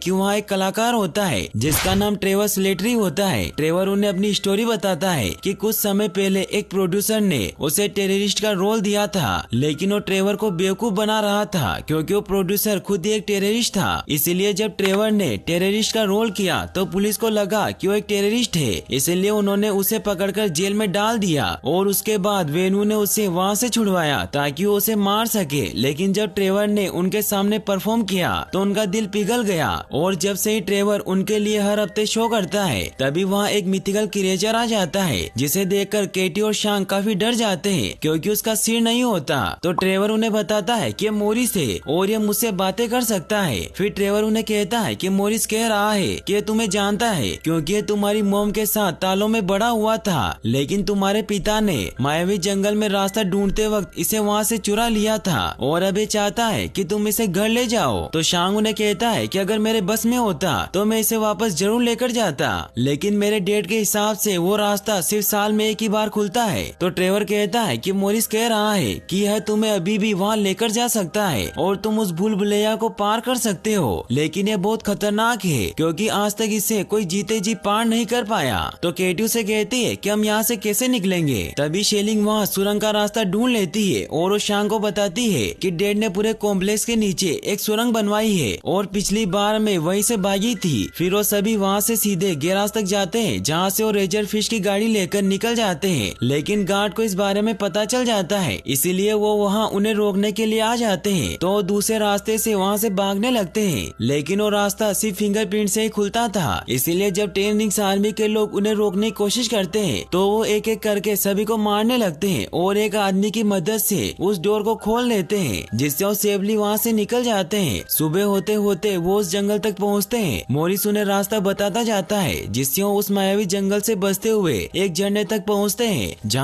कि वहाँ एक कलाकार होता है जिसका नाम ट्रेवर स्लेटरी होता है। ट्रेवर उन्हें अपनी स्टोरी बताता है कि कुछ समय पहले एक प्रोड्यूसर ने उसे टेररिस्ट का रोल दिया था, लेकिन वो ट्रेवर को बेवकूफ बना रहा था क्योंकि वो प्रोड्यूसर खुद ही एक टेररिस्ट था। इसीलिए जब ट्रेवर ने टेररिस्ट का रोल किया तो पुलिस को लगा कि वो एक टेररिस्ट है, इसलिए उन्होंने उसे पकड़कर जेल में डाल दिया और उसके बाद वेनु ने उसे वहाँ से छुड़वाया ताकि वो उसे मार सके। लेकिन जब ट्रेवर ने उनके सामने परफॉर्म किया तो उनका दिल पिघल गया और जब से ही ट्रेवर उनके लिए हर हफ्ते शो करता है तभी वहाँ एक मिथिकल क्रिएचर आ जाता है जिसे देखकर केटी और शांग काफी डर जाते हैं क्योंकि उसका सिर नहीं होता। तो ट्रेवर उन्हें बताता है कि मोरिस है और ये मुझसे बातें कर सकता है। फिर ट्रेवर उन्हें कहता है कि मोरिस कह रहा है कि तुम्हें जानता है क्योंकि ये तुम्हारी मॉम के साथ तालों में बड़ा हुआ था, लेकिन तुम्हारे पिता ने मायावी जंगल में रास्ता ढूंढते वक्त इसे वहाँ से चुरा लिया था और अब ये चाहता है कि तुम इसे घर ले जाओ। तो शांग उन्हें कहता है कि अगर मेरे बस में होता तो मैं इसे वापस जरूर लेकर जाता, लेकिन मेरे डेट के हिसाब से वो रास्ता सिर्फ साल में एक ही बार खुलता है। तो ट्रेवर कहता है कि मोरिस कह रहा है कि यह तुम्हें अभी भी वहाँ लेकर जा सकता है और तुम उस भूल भुलैया को पार कर सकते हो, लेकिन यह बहुत खतरनाक है क्योंकि आज तक इसे कोई जीते जी पार नहीं कर पाया। तो केटी उसे कहती है कि हम यहाँ से कैसे निकलेंगे। तभी शेलिंग वहाँ सुरंग का रास्ता ढूंढ लेती है और वो शांग को बताती है कि डैड ने पूरे कॉम्प्लेक्स के नीचे एक सुरंग बनवाई है और पिछली बार में वहीं से भागी थी। फिर वो सभी वहाँ से सीधे गैराज तक जाते हैं जहाँ से वो रेजर फिश की गाड़ी लेकर निकल जाते हैं, लेकिन गार्ड को इस बारे में पता चल जाता है, इसीलिए वो वहाँ उन्हें रोकने के लिए आ जाते हैं। तो दूसरे रास्ते से वहाँ से भागने लगते हैं, लेकिन वो रास्ता सिर्फ फिंगरप्रिंट से ही खुलता था। इसीलिए जब 10 रिंग्स आर्मी के लोग उन्हें रोकने की कोशिश करते हैं तो वो एक एक करके सभी को मारने लगते हैं और एक आदमी की मदद से उस डोर को खोल लेते हैं, जिससे वो सेफली वहाँ से निकल जाते हैं। सुबह होते होते वो उस जंगल तक पहुँचते हैं। मोरिस उन्हें रास्ता बताता जाता है जिससे वो उस मायावी जंगल से बचते हुए एक झरने तक पहुँचते हैं जहाँ